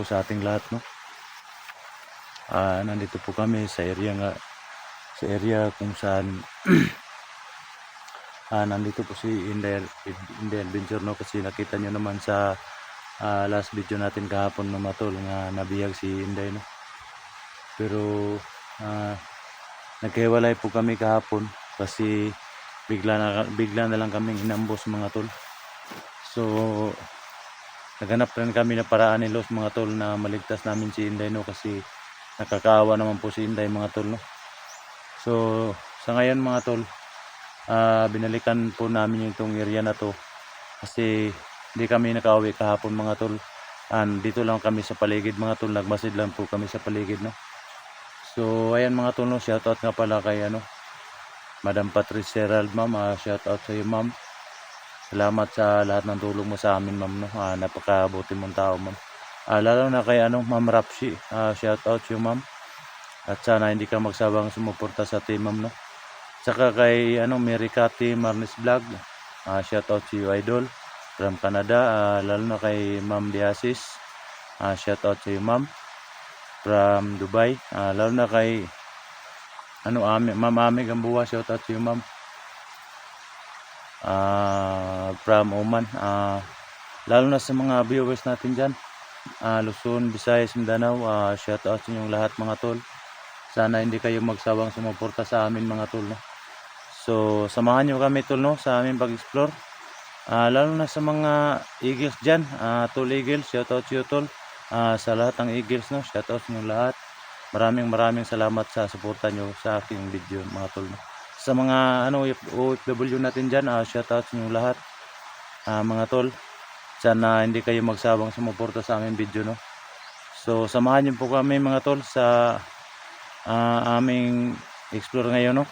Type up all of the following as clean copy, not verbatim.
po sa ating lahat, no? Nandito po kami sa area kung saan nandito po si Inday Adventure, no? Kasi nakita nyo naman sa last video natin kahapon na matol nga nabiyag si Inday, no? Pero nagkahiwalay po kami kahapon kasi bigla na lang kaming inambos, mga tol. So naghanap rin kami na paraan ni Los, mga tol, na maligtas namin si Inday, no? Kasi nakakaawa naman po si Inday, mga tol, no? So sa ngayon, mga tol, binalikan po namin itong area na to kasi hindi kami nakauwi kahapon, mga tol. Dito lang kami sa paligid, mga tol, nagmasid lang po kami sa paligid, no? So ayan, mga tol, no? Shoutout nga pala kay Madam Patrice Herald, ma'am. Shoutout sa iyo, ma'am. Salamat sa lahat ng tulong mo sa amin, ma'am, no? Napakabuti mong tao, ma'am. Lalo na kay Ma'am Rapshi, shoutout sa iyo, ma'am. At sana hindi ka magsawang sumuporta sa team, ma'am, no? Saka kay Mary Cathy Marnes Vlog, shoutout sa iyo, idol, from Canada. Lalo na kay Ma'am Diasis, shoutout sa iyo, ma'am, from Dubai. Lalo na kay Ma'am Ami Gambuwa, shoutout sa iyo, ma'am, from Oman. Lalo na sa mga viewers natin dyan, Luzon, Visayas, Mindanao, shoutout sa inyong lahat, mga tol. Sana hindi kayo magsawang sumuporta sa amin, mga tol, no? So samahan nyo kami, tol, no, sa aming pag-explore. Lalo na sa mga Eagles dyan, tol Eagles, shoutout sa iyo, tol. Sa lahat ng Eagles, no, shoutout sa inyong lahat. Maraming salamat sa suporta nyo sa aking video, mga tol, no? Sa mga OFW natin dyan, shoutout sa inyong lahat, mga tol. Sana hindi kayo magsawang sumuporta sa aming video, no? So samahan niyo po kami, mga tol, sa aming explore ngayon, no?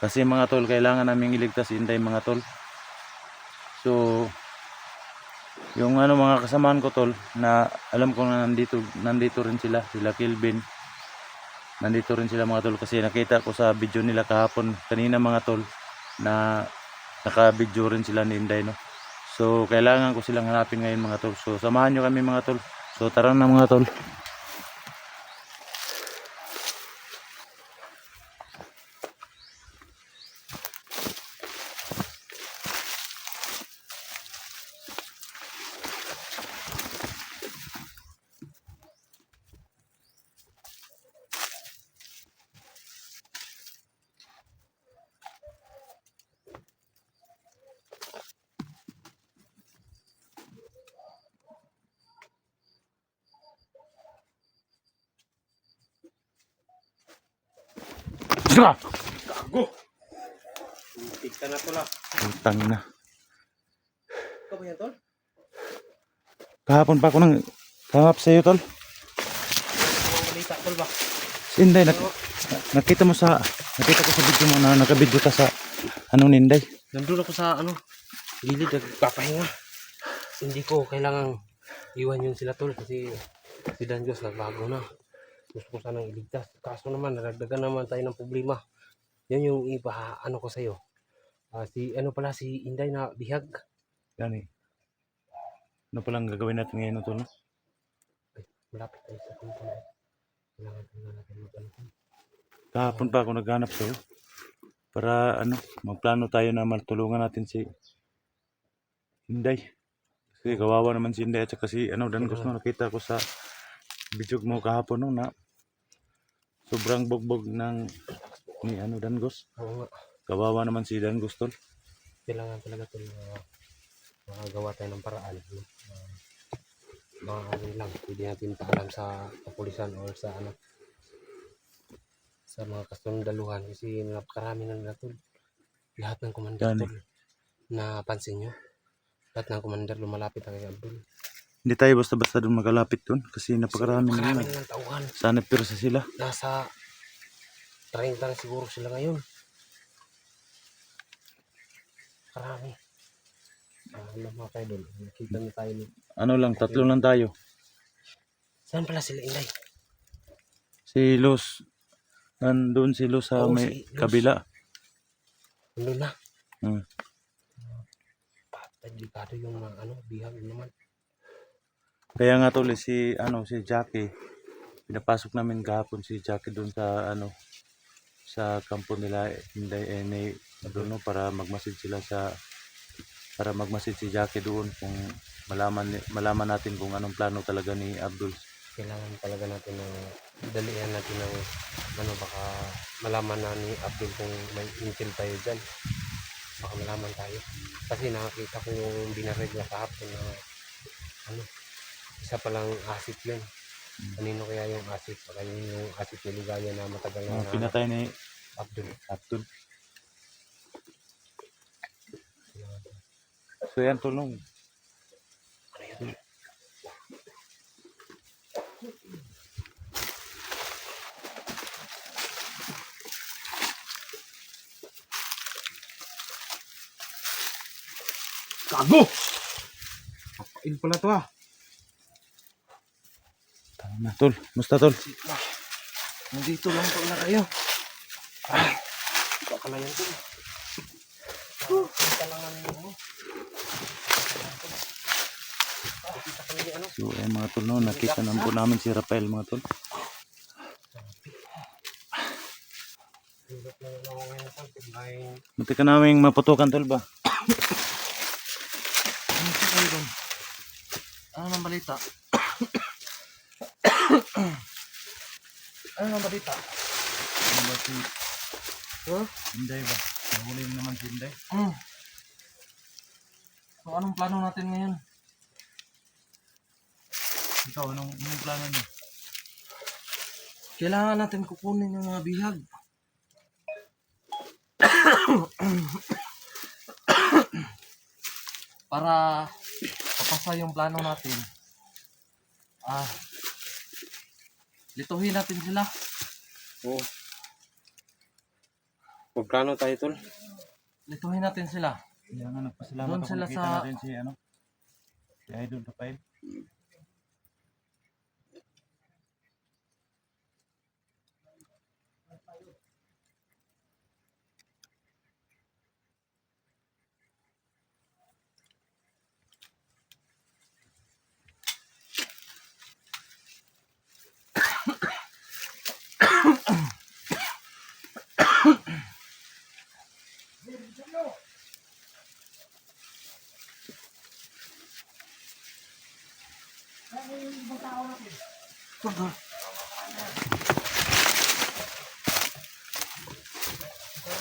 Kasi, mga tol, kailangan naming iligtas si Inday, mga tol. So yung mga kasamaan ko, tol, na alam ko na nandito rin sila Kelvin. Nandito rin sila, mga tol, kasi nakita ko sa video nila kahapon kanina, mga tol, na naka-video rin sila ni Inday, no? So kailangan ko silang hanapin ngayon, mga tol. So samahan nyo kami, mga tol. So tara na, mga tol. Gago! Muntik ka na, tol, ah. Utang na. Ikaw ba yan, tol? Kahapon pa ako nang kahap sa iyo, tol. Ang balita, tol, ba? Si Inday, nakita ko sa video mo na nakabidyo ka sa ni Inday. Nandun ako sa, gilid, nagpapahinga. Hindi ko kailangang iwan yun sila, tol, kasi si Danjos nagbago na. Gusto ko sanang iligtas. Kaso naman, naragdagan naman tayo ng problema. Yan yung iba, ko sa'yo. Si Inday na bihag. Yan eh. Ano palang gagawin natin ngayon, tol, no? Ay, malapit tayo sa kumpanya. Kailangan natin mag-ano. Kahapon pa ako naghanap sa'yo para magplano tayo na matulungan natin si Inday. Kasi kawawa naman si Inday, at saka si Dangos, no? Nakita ko sa video mo kahapon, no, na sobrang bogbog ni Dangos. Oo nga. Kawawa naman si Dangos, tol. Kailangan talaga tol makagawa tayo ng paraan. Mga lang, pwede natin paalam sa kapulisan o sa sa mga kasundaluhan kasi napakarami na nila, tol. Lahat ng komandar, tol, napansin nyo? Lahat ng komandar lumalapit na kay Abdul. Hindi tayo basta-basta doon makalapit doon kasi napakarami na yun. ng tauhan. Sana pirsa sila. Nasa 30 na siguro sila ngayon. Karami. Mga kayo doon. Nakita niyo tayo. Tatlo lang tayo. Saan pala sila, Inday? Si Luz. Nandun si Luz sa may si Luz. kabila. Nandun na. delikado yung mga bihag naman. Kaya nga tol, si Jackie, pinapasok namin kahapon si Jackie doon sa sa kampo nila Inday doon no, para magmasid si Jackie doon kung malaman natin kung anong plano talaga ni Abdul. Kailangan talaga natin ng dalihan natin ng baka malaman na ni Abdul kung may intel tayo dyan. Baka malaman tayo. Kasi nakakita ko yung binaril niya kahapon na isa palang acid yun. Kanino kaya yung acid? Baka yung acid ni Ligaya na matagal na Pinatay ni Abdul. So yan tulong. Gago! Papail pala to Tama tol. Musta tol? Nandito lang pala kayo. Baka na yan to. Kita lang mo. Kita kami So mga tol no, nakita naman po namin si Rafael mga tol. Munti ka naming maputukan tol ba? Ano sa kayo doon? Ano nang balita? Ano nang balita? Ano ba si Inday ba? Nahuli naman si Inday. So anong plano natin ngayon? Ikaw, anong plano niyo? Kailangan natin kukunin yung mga bihag. Para papasa yung plano natin. Lituhin natin sila. Oo. Magplano tayo tol? Lituhin natin sila. Kaya nga nagpasalamat Doon ako sila nakita sa- natin si Idol Rafael.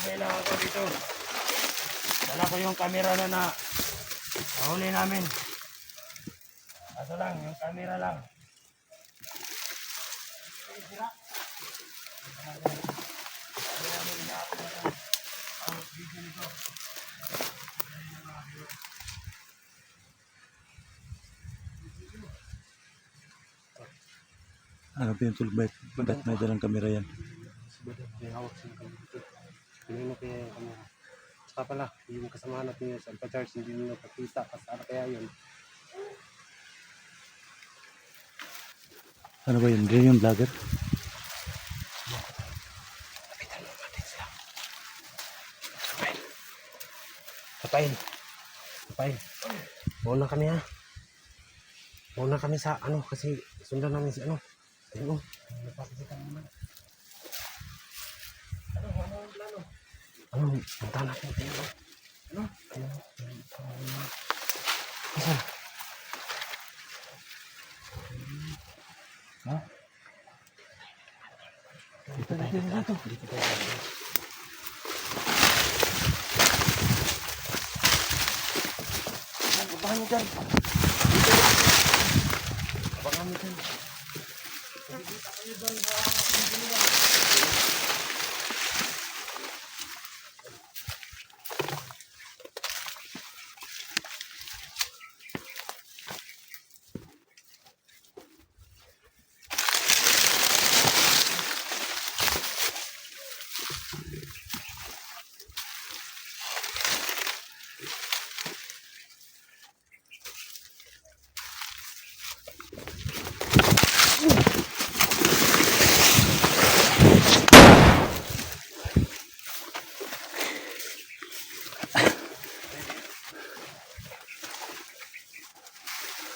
Kailangan ko dito. Dala ko yung camera na nahuli namin. Kaso lang, yung camera lang. Ano ba yung tol? Ba't may dalang kamera yan? May hawak siya ng kamera. Pinino kaya yung kamera. Saka pala, yung kasama natin yun sa Alpha-Charge, hindi nyo pakita. Kasara kaya yun. Ano ba yun? Diyan yung vlogger? Kapitan mo natin sila. Kapain. Mauna kami ha. Mauna kami sa kasi sundan namin si Ayun. Napakita naman. Ano ang plano? Punta natin tayo. Asan? Ha? Dito tayo. Dito tayo. Abangan mo dyan. Abangan mo dyan.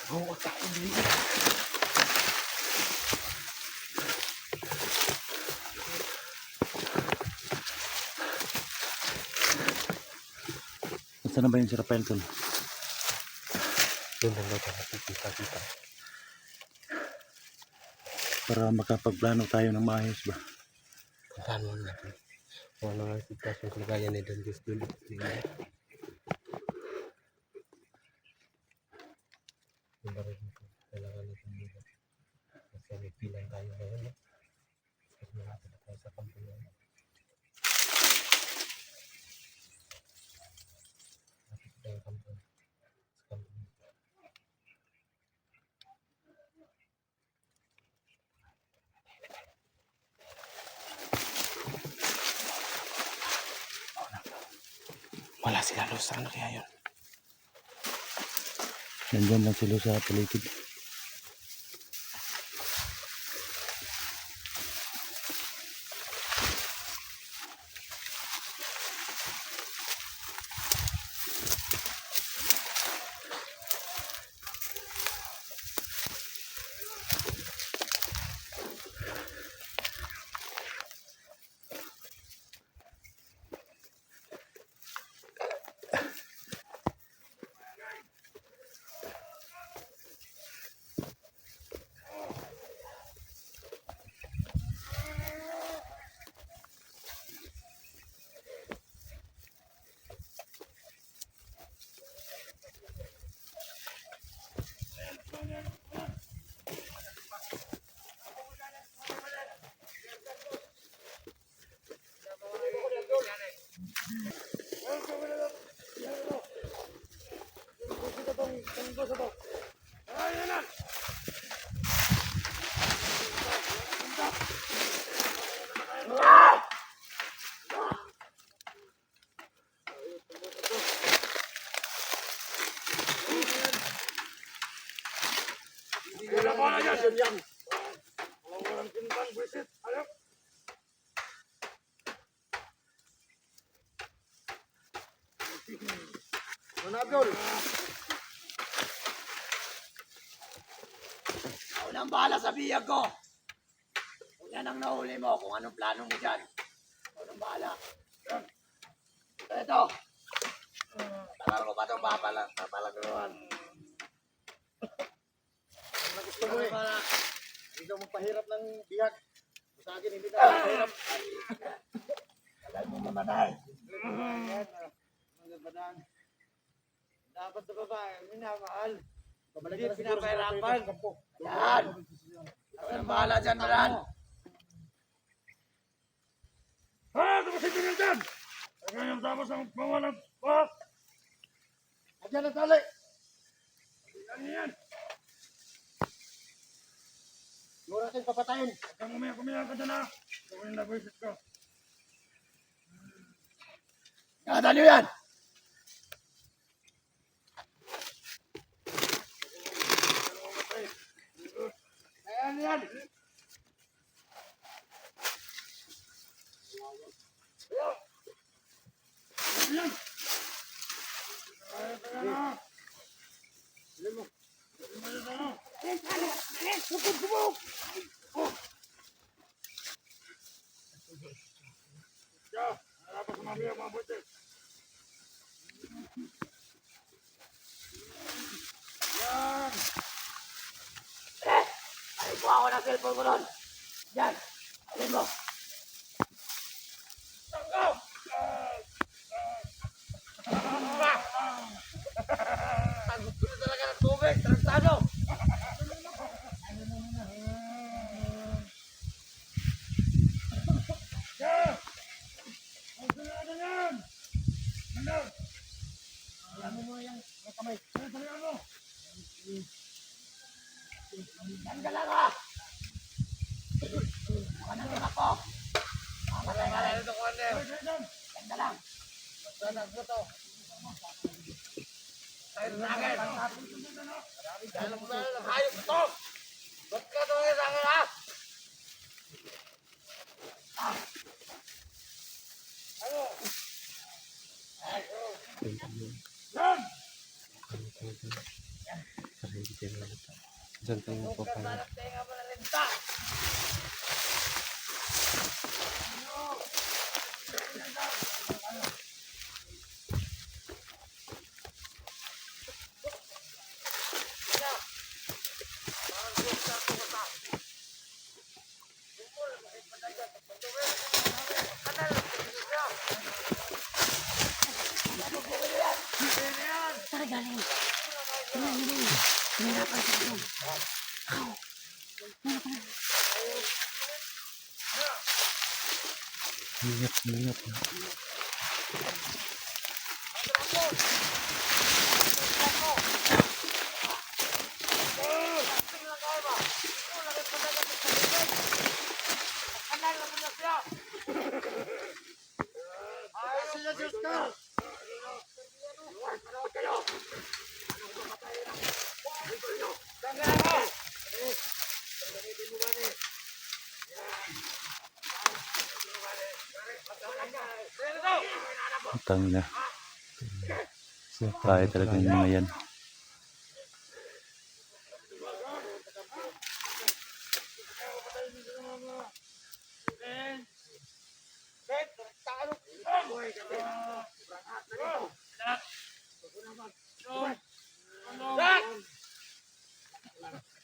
Oh, kain dili. Saan na ba yung si Rafael tol? Doon lang daw tayo kita. Para makapagplano tayo ng maayos ba? Puntahan mo natin. Kung ano ang sitwasyon kalagayan ni Don Diyos dulu. Kailangan natin dito. Kasi may pilang tayo ngayon. No? Kasi malapit na tayo sa kampo ngayon. Malapit na tayo sa kampo. Wala sila Luz. Ano kaya yun? Nandyan lang sila sa paligid. Manabol! Ako nang bahala sa biyag ko. Kung yan ang nahuli mo, kung anong plano mo dyan. Ako nang bahala. Ito. Tagal ko pa itong papalagawan. Gusto mo eh. Hindi ka magpahirap ng biyag. Sa akin, hindi na magpahirap. Tagal mo mamatay. Mga badang. Dapat sa babae, minamahal. Hindi pinapahirapan. Yan! Ako nang bahala dyan, Maran. Ah, tumasin nyo dyan! Kaya yung tapos ang mawalang bak! Adyan ang tali. Yan yan! Doon natin papatayin. Kung umiyak ka dyan ha! Gawin na visit ka. Ingatan nyo yan! Ayan yan! Yan! Kaya na! Bilhin mo. Kaya, harap sa mga buti. Yan! Ay, kuha ko ng cellphone mo ron. Yan! Bilhin mo. Gusto na talaga ng tubig. Tarantado. Kaya! Ang sinada yan! Ano? Alam mo yan. Ang kamay. Ano sa mo? Yan ka lang ha. Mga nangin ako. Mamatay ka rin ito, Corner. Yan ka lang. Sana ko to. Tayo sa akin. Alam mo na lang, hayop ito. Ba't ka ito sa akin ha? Yan! Hindi tayo malata. Diyan tayo magpapahinga. Tenga mo na lenta. Ingat, ingat. Tangina. Kaya talaga yung mga yan.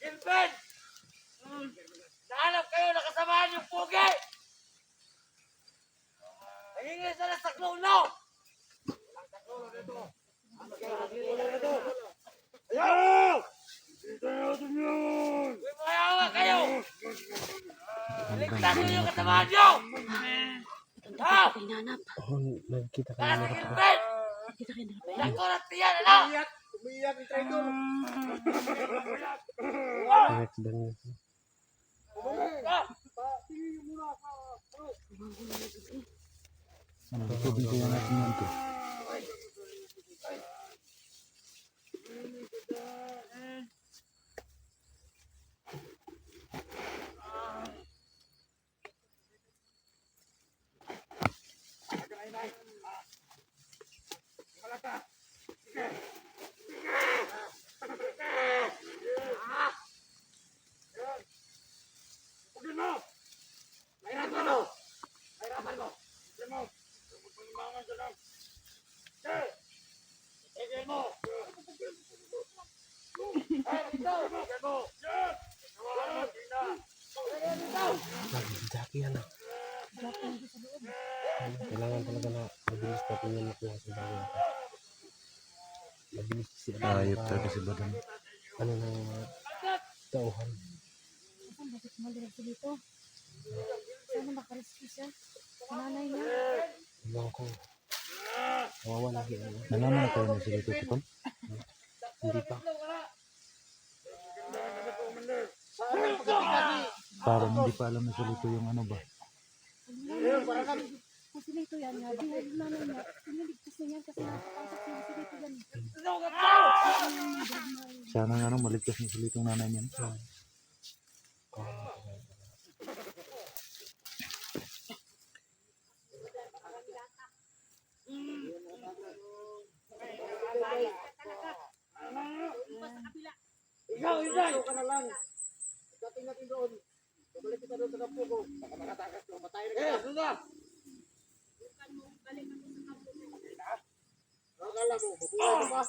Gilbert! Nahanap kayo, nakasamahan yung pugi! Nahingi sila sa kluno! Ayaw! Dito natin yun! Uy, mayawa kayo! Iligtas nyo yung kasamahan nyo! Ha? Oh, nagkita ka Kaya na si nakapag. Gilbert! Nakulat niya, ano? Umiyak ni Traidor! Next dan yun. Tubig kaya natin yan to. Pagin mo! Mahirapan mo! Mahirapan mo! Pagin mo! Magpanimangan ka lang! Okay! Pagin mo! Pagin mo! Yan! Nawalan mo, Tina! Lagi si Jackie yan ah. Kailangan talaga na mabilis natin yung makuha sa bago natin. Mabilis si Ayop talaga si Badang. ano na tauhan. Saan bakit maliras dito? Sana makarescue siya? Sa nanay niya? Ilang ko. Kawawa lagi ano. Nalaman na tayo na sila ito, Tom? Hindi pa. Parang hindi pa alam na sila ito yung ano ba. Kasi dito yan nga, di yung nanay niya, piniligtas na yan kasi nakapasok siya kasi dito yan. Sana nga ano, maligtas na sila itong nanay niyan. Ikaw, Inday! Ikaw ka na lang. Dating natin doon. Babalik kita doon sa kampo ko. Baka makatakas ko. Matay na kita. Eh, doon na! Akala mo, bubuhay mo ba?